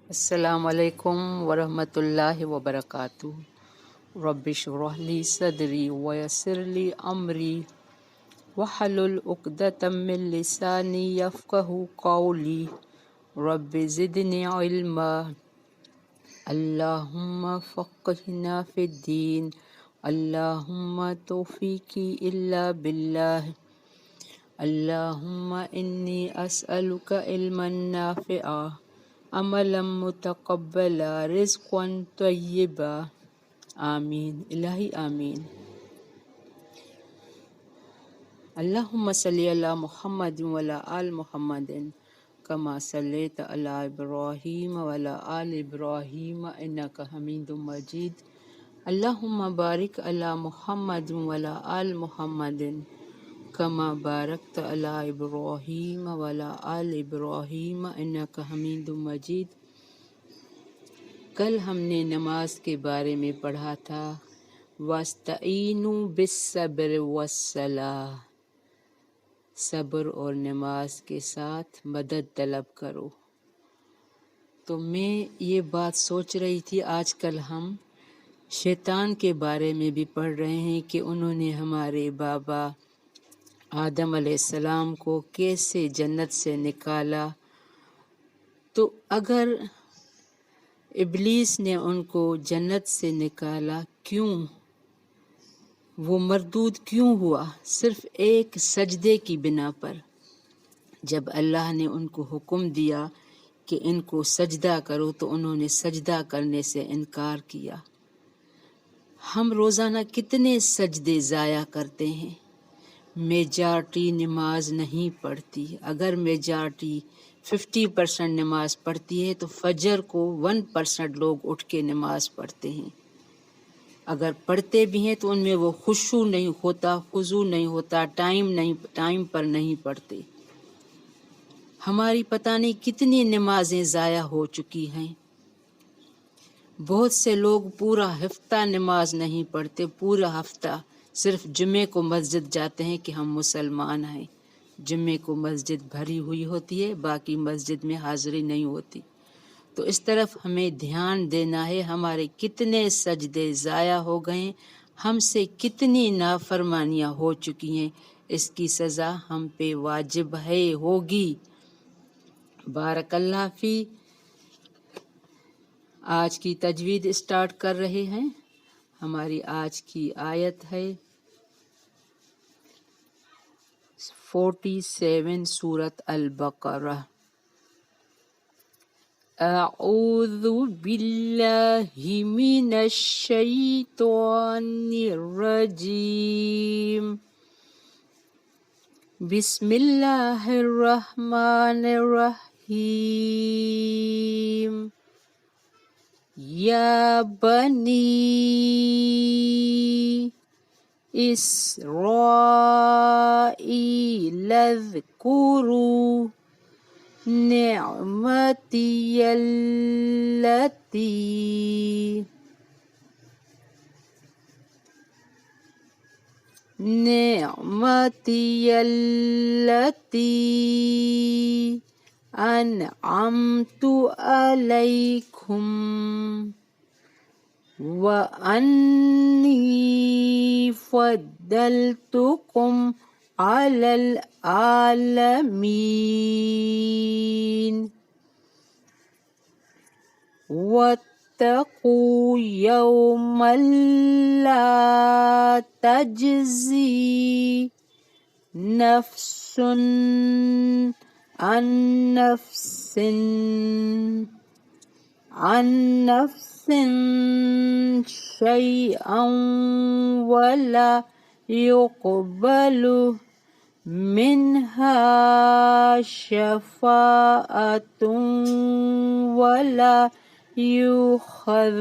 السلام علیکم ورحمۃ اللہ وبرکاتہ۔ رب اشرح لی صدری ویسر لی امری واحلل عقدۃ من لسانی یفقہوا قولی۔ رب زدنی علما، اللہم فقہنا فی الدین، اللہم توفیقی الا باللہ، اللہم انی اسألک علما نافعا، عملا متقبلا، رزقا طیبا، آمین الہی آمین۔ اللہم صلی علی محمد وعلی آل محمد کما صلیت علی ابراہیم وعلی آل ابراہیم انک حمید مجید۔ اللہم بارک علی محمد وعلی آل محمد کما بارکت علی ابراہیم وعلی آل ابراہیم انک حمید مجید۔ کل ہم نے نماز کے بارے میں پڑھا تھا وَاسْتَعِینُوا بِالصَّبْرِ وَالصَّلَاةِ، صبر اور نماز کے ساتھ مدد طلب کرو۔ تو میں یہ بات سوچ رہی تھی، آج کل ہم شیطان کے بارے میں بھی پڑھ رہے ہیں کہ انہوں نے ہمارے بابا آدم علیہ السلام کو کیسے جنت سے نکالا۔ تو اگر ابلیس نے ان کو جنت سے نکالا، کیوں وہ مردود کیوں ہوا؟ صرف ایک سجدے کی بنا پر۔ جب اللہ نے ان کو حکم دیا کہ ان کو سجدہ کرو تو انہوں نے سجدہ کرنے سے انکار کیا۔ ہم روزانہ کتنے سجدے ضائع کرتے ہیں؟ میجارٹی نماز نہیں پڑھتی۔ اگر میجارٹی 50% نماز پڑھتی ہے تو فجر کو 1% لوگ اٹھ کے نماز پڑھتے ہیں۔ اگر پڑھتے بھی ہیں تو ان میں وہ خشوع نہیں ہوتا، خضوع نہیں ہوتا، ٹائم پر نہیں پڑھتے۔ ہماری پتہ نہیں کتنی نمازیں ضائع ہو چکی ہیں۔ بہت سے لوگ پورا ہفتہ نماز نہیں پڑھتے، پورا ہفتہ صرف جمعے کو مسجد جاتے ہیں کہ ہم مسلمان ہیں۔ جمعے کو مسجد بھری ہوئی ہوتی ہے، باقی مسجد میں حاضری نہیں ہوتی۔ تو اس طرف ہمیں دھیان دینا ہے، ہمارے کتنے سجدے ضائع ہو گئے، ہم سے کتنی نافرمانیاں ہو چکی ہیں، اس کی سزا ہم پہ واجب ہے، ہوگی۔ بارک اللہ فی۔ آج کی تجوید اسٹارٹ کر رہے ہیں۔ ہماری آج کی آیت ہے 47 سورۃ البقرہ۔ اعوذ باللہ من الشیطان الرجیم، بسم اللہ الرحمن الرحیم۔ یا بنی اسرائیل اذکروا نعمتی التي انعمت علیکم وانی فضلتکم علی العالمین۔ واتقوا یوما لا تجزی نفس عن نفس شیئا ولا يقبل منها شفاعة ولا يؤخذ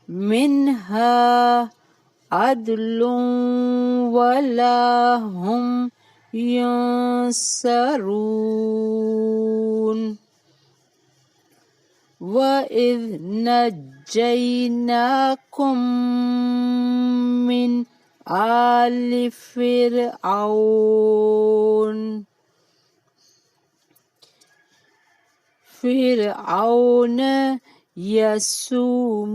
منها عدل ولا هم ينصرون۔ وَإِذْ نَجَّيْنَاكُمْ مِنْ آلِ فِرْعَوْنَ فرعون يسومونكم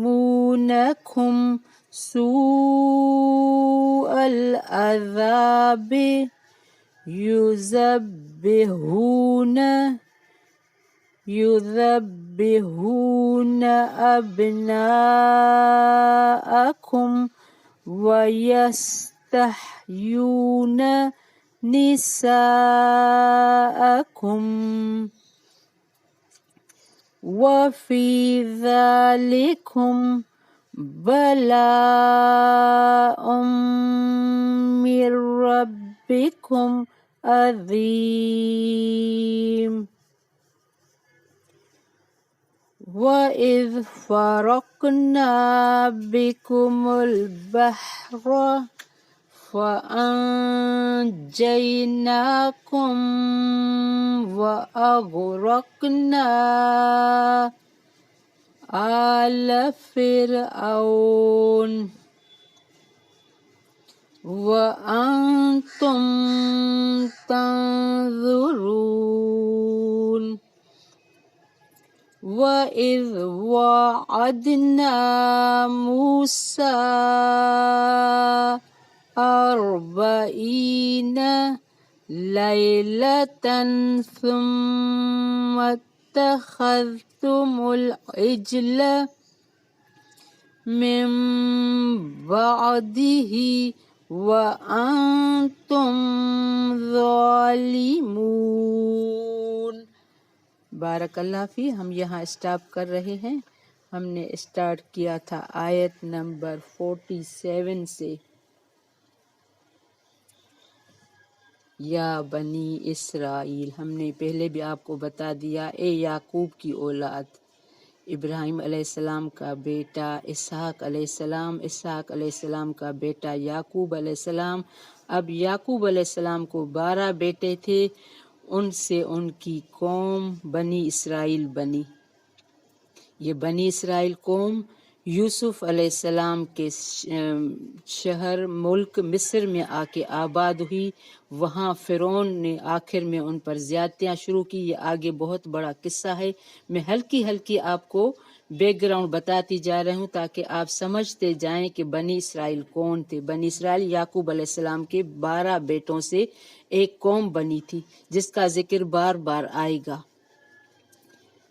سوء العذاب يذبحون أبناءكم ويستحيون نساءكم وفي ذلكم بلاء من ربكم عظيم وإذ فرقنا بكم البحر فأنجيناكم وأغرقنا آل فرعون وأنتم تنظرون وإذ وعدنا موسى 40 ليلة ثم اتخذتم العجل من بعده وأنتم ظالمون۔ بارک اللہ فی۔ ہم یہاں اسٹاپ کر رہے ہیں۔ ہم نے اسٹارٹ کیا تھا آیت نمبر 47 سے، یا بنی اسرائیل۔ ہم نے پہلے بھی آپ کو بتا دیا، اے یعقوب کی اولاد، ابراہیم علیہ السلام کا بیٹا اسحاق علیہ السلام، اسحاق علیہ السلام کا بیٹا یعقوب علیہ السلام۔ اب یعقوب علیہ السلام کو 12 بیٹے تھے، ان سے ان کی قوم بنی اسرائیل بنی۔ یہ بنی اسرائیل قوم یوسف علیہ السلام کے شہر ملک مصر میں آ کے آباد ہوئی۔ وہاں فرعون نے آخر میں ان پر زیادتیاں شروع کی۔ یہ آگے بہت بڑا قصہ ہے، میں ہلکی ہلکی آپ کو بیک گراؤنڈ بتاتی جا رہی ہوں تاکہ آپ سمجھتے جائیں کہ بنی اسرائیل کون تھے۔ بنی اسرائیل یعقوب علیہ السلام کے 12 بیٹوں سے ایک قوم بنی تھی جس کا ذکر بار بار آئے گا۔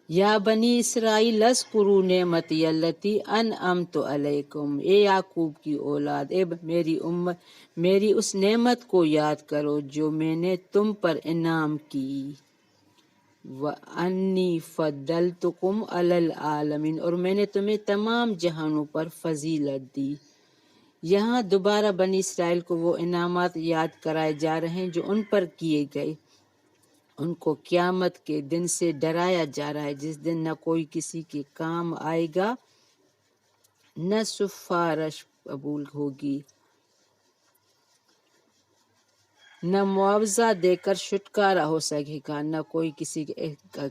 یا بنی اسرائیل اذکروا نعمتی التی انعمت علیکم، اے یعقوب کی اولاد، اے میری امت، میری اس نعمت کو یاد کرو جو میں نے تم پر انعام کی۔ وَأَنِّي فَضَّلْتُكُمْ عَلَى الْعَالَمِينَ، اور میں نے تمہیں تمام جہانوں پر فضیلت دی۔ یہاں دوبارہ بنی اسرائیل کو وہ انعامات یاد کرائے جا رہے ہیں جو ان پر کیے گئے۔ ان کو قیامت کے دن سے ڈرایا جا رہا ہے، جس دن نہ کوئی کسی کے کام آئے گا، نہ سفارش قبول ہوگی، نہ معاوضہ دے کر چھٹکارا ہو سکے گا، نہ کوئی کسی کے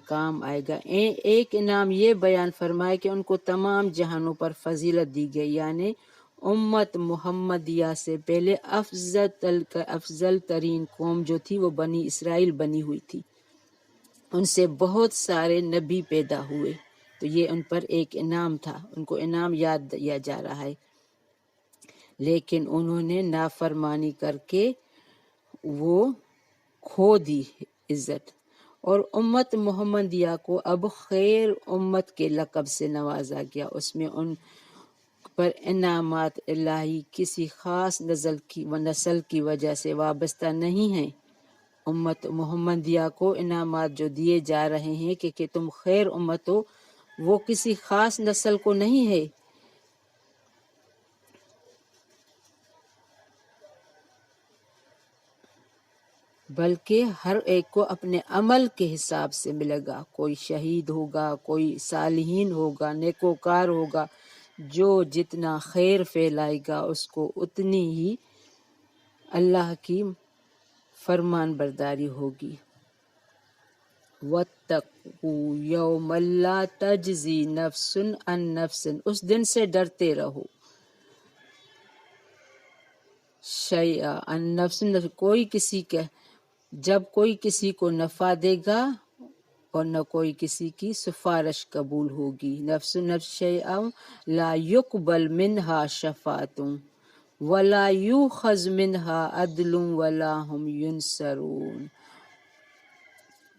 کام آئے گا۔ ایک انعام یہ بیان فرمائے کہ ان کو تمام جہانوں پر فضیلت دی گئی، یعنی امت محمدیہ سے پہلے افضل ترین قوم جو تھی وہ بنی اسرائیل بنی ہوئی تھی۔ ان سے بہت سارے نبی پیدا ہوئے، تو یہ ان پر ایک انعام تھا، ان کو انعام یاد دیا جا رہا ہے۔ لیکن انہوں نے نافرمانی کر کے وہ کھو دی عزت، اور امت محمدیہ کو اب خیر امت کے لقب سے نوازا گیا۔ اس میں ان پر انعامات الہی کسی خاص نسل کی وجہ سے وابستہ نہیں ہیں۔ امت محمدیہ کو انعامات جو دیے جا رہے ہیں کہ تم خیر امت ہو، وہ کسی خاص نسل کو نہیں ہے، بلکہ ہر ایک کو اپنے عمل کے حساب سے ملے گا۔ کوئی شہید ہوگا، کوئی صالحین ہوگا، نیکوکار ہوگا، جو جتنا خیر پھیلائے گا اس کو اتنی ہی اللہ کی فرمان برداری ہوگی۔ وَاتَّقُوا يَوْمًا لَا تَجْزِي نَفْسٌ عَن نَفْسٍ، اس دن سے ڈرتے رہو، شیئا عن نفس، کوئی کسی کے، جب کوئی کسی کو نفع دے گا اور نہ کوئی کسی کی سفارش قبول ہوگی. نفس شیئا لا یقبل منہا شفاعتم ولا یؤخذ منہا عدل ولا ہم ینصرون.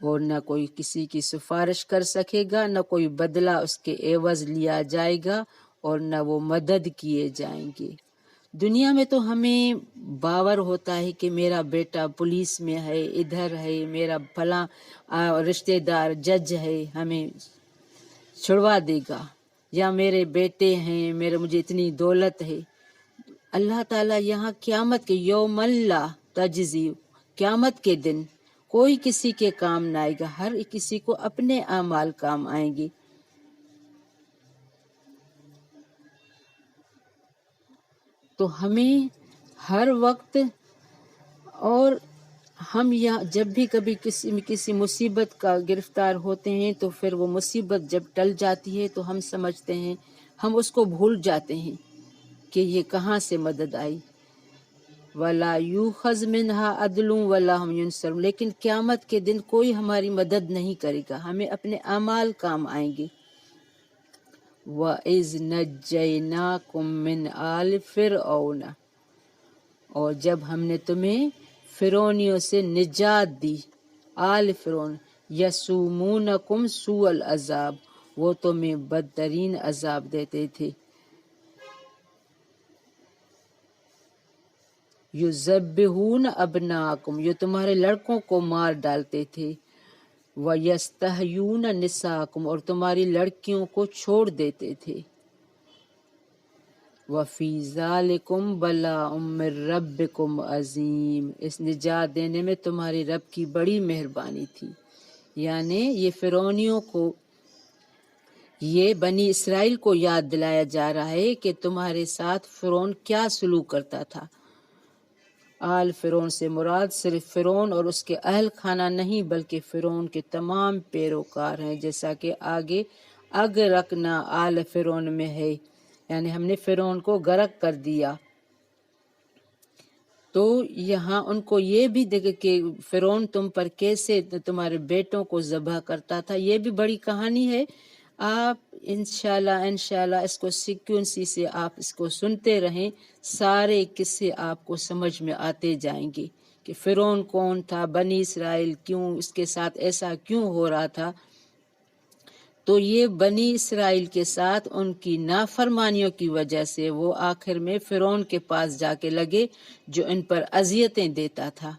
اور نہ کوئی کسی کی سفارش کر سکے گا، نہ کوئی بدلہ اس کے عوض لیا جائے گا، اور نہ وہ مدد کیے جائیں گے. دنیا میں تو ہمیں باور ہوتا ہے کہ میرا بیٹا پولیس میں ہے، ادھر ہے، میرا فلاں رشتہ دار جج ہے، ہمیں چھڑوا دے گا، یا میرے بیٹے ہیں، مجھے اتنی دولت ہے. اللہ تعالیٰ یہاں قیامت کے یوم لا تجزی، قیامت کے دن کوئی کسی کے کام نہ آئے گا، ہر کسی کو اپنے اعمال کام آئیں گے. تو ہمیں ہر وقت، اور ہم یہاں جب بھی کبھی کسی مصیبت کا گرفتار ہوتے ہیں تو پھر وہ مصیبت جب ٹل جاتی ہے تو ہم سمجھتے ہیں، ہم اس کو بھول جاتے ہیں کہ یہ کہاں سے مدد آئی. وَلَا يُؤْخَذْ مِنْهَا عَدْلٌ وَلَا هُمْ يُنصَرُونَ. لیکن قیامت کے دن کوئی ہماری مدد نہیں کرے گا، ہمیں اپنے اعمال کام آئیں گے. وَإِذْ نَجَّيْنَاكُمْ مِنْ آلِ فِرْعَوْنَ، اور جب ہم نے تمہیں فرعونیوں سے نجات دی. آل فرعون یسومونکم سوء العذاب، وہ تمہیں بدترین عذاب دیتے تھے. یذبحون ابناکم، یہ تمہارے لڑکوں کو مار ڈالتے تھے. وَيَسْتَحْيُونَ نِسَاءَکم، اور تمہاری لڑکیوں کو چھوڑ دیتے تھے. وَفِي ذَلِكُمْ بَلَاءٌ مِّن رَبِّكُمْ عَظِيمٌ، اس نجات دینے میں تمہاری رب کی بڑی مہربانی تھی. یعنی یہ فرعونیوں کو، یہ بنی اسرائیل کو یاد دلایا جا رہا ہے کہ تمہارے ساتھ فرعون کیا سلوک کرتا تھا. آل فرعون سے مراد صرف فرعون اور اس کے اہل خانہ نہیں، بلکہ فرعون کے تمام پیروکار ہیں، جیسا کہ آگے اغرقنا آل فرعون میں ہے، یعنی ہم نے فرعون کو غرق کر دیا. تو یہاں ان کو یہ بھی دیکھے کہ فرعون تم پر کیسے تمہارے بیٹوں کو ذبح کرتا تھا. یہ بھی بڑی کہانی ہے. آپ انشاءاللہ اس کو سیکوینسی سے آپ اس کو سنتے رہیں، سارے قصے آپ کو سمجھ میں آتے جائیں گے کہ فرعون کون تھا، بنی اسرائیل کیوں اس کے ساتھ ایسا کیوں ہو رہا تھا. تو یہ بنی اسرائیل کے ساتھ ان کی نافرمانیوں کی وجہ سے وہ آخر میں فرعون کے پاس جا کے لگے، جو ان پر اذیتیں دیتا تھا،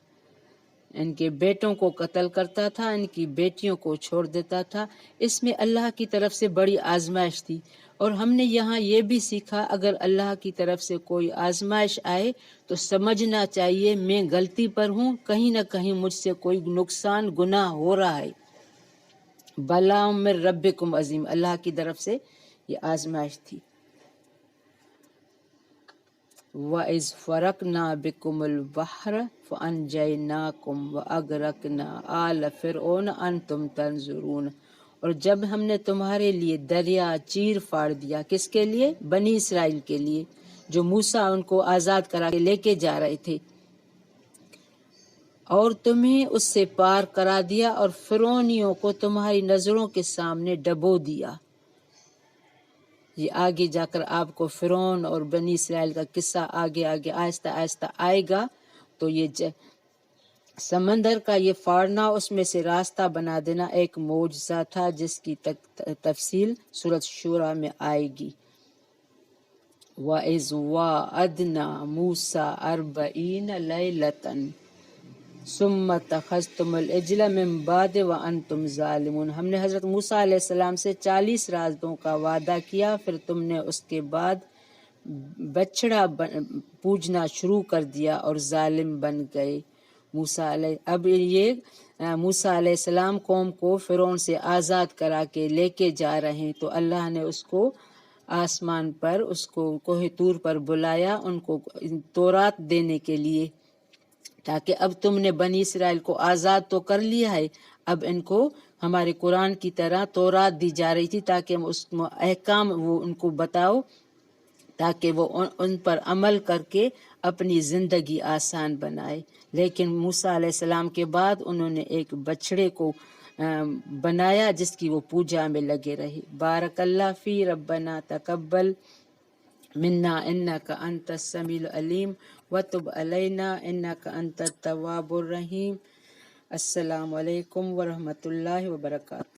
ان کے بیٹوں کو قتل کرتا تھا، ان کی بیٹیوں کو چھوڑ دیتا تھا. اس میں اللہ کی طرف سے بڑی آزمائش تھی. اور ہم نے یہاں یہ بھی سیکھا، اگر اللہ کی طرف سے کوئی آزمائش آئے تو سمجھنا چاہیے میں غلطی پر ہوں، کہیں نہ کہیں مجھ سے کوئی نقصان گناہ ہو رہا ہے. بَلَاءٌ مِّن رَبِّكُمْ عَظِيمٌ، اللہ کی طرف سے یہ آزمائش تھی. وَإِذْ فَرَقْنَا بِكُمُ الْبَحْرَ فَأَنْجَيْنَاكُمْ وَأَغْرَقْنَا آلَ فِرْعَوْنَ أَنْتُمْ تَنظُرُونَ، اور جب ہم نے تمہارے لیے دریا چیر پھاڑ دیا، کس کے لیے؟ بنی اسرائیل کے لیے، جو موسیٰ ان کو آزاد کرا کے لے کے جا رہے تھے، اور تمہیں اس سے پار کرا دیا، اور فرعونیوں کو تمہاری نظروں کے سامنے ڈبو دیا. یہ آگے جا کر آپ کو فرعون اور بنی اسرائیل کا قصہ آگے آہستہ آہستہ آئے گا. تو یہ سمندر کا یہ پھاڑنا، اس میں سے راستہ بنا دینا ایک معجزہ تھا، جس کی تفصیل سورۃ شورى میں آئے گی. وَإِذْ وَعَدْنَا مُوسَىٰ 40 لَيْلَةً ثُمَّ اتَّخَذْتُمُ الْعِجْلَ مِن بَعْدِ وَأَنْتُمْ ظَالِمُونَ، ہم نے حضرت موسیٰ علیہ السلام سے 40 راتوں کا وعدہ کیا، پھر تم نے اس کے بعد بچڑا پوجنا شروع کر دیا اور ظالم بن گئے. اب یہ موسیٰ علیہ السلام قوم کو فرعون سے آزاد کرا کے لے کے جا رہے ہیں، تو اللہ نے اس کو آسمان پر، اس کو کوہ طور پر بلایا ان کو تورات دینے کے لیے، تاکہ اب تم نے بنی اسرائیل کو آزاد تو کر لیا ہے، اب ان کو ہمارے قرآن کی طرح تورات دی جا رہی تھی، تاکہ اس احکام وہ ان کو بتاؤ، تاکہ وہ ان پر عمل کر کے اپنی زندگی آسان بنائے، لیکن موسیٰ علیہ السلام کے بعد انہوں نے ایک بچڑے کو بنایا جس کی وہ پوجا میں لگے رہے۔ بارک اللہ فی ربنا تقبل منا انک انت السمیع العلیم وتب علینا انک انت التواب الرحیم۔ السلام علیکم ورحمۃ اللہ وبرکاتہ۔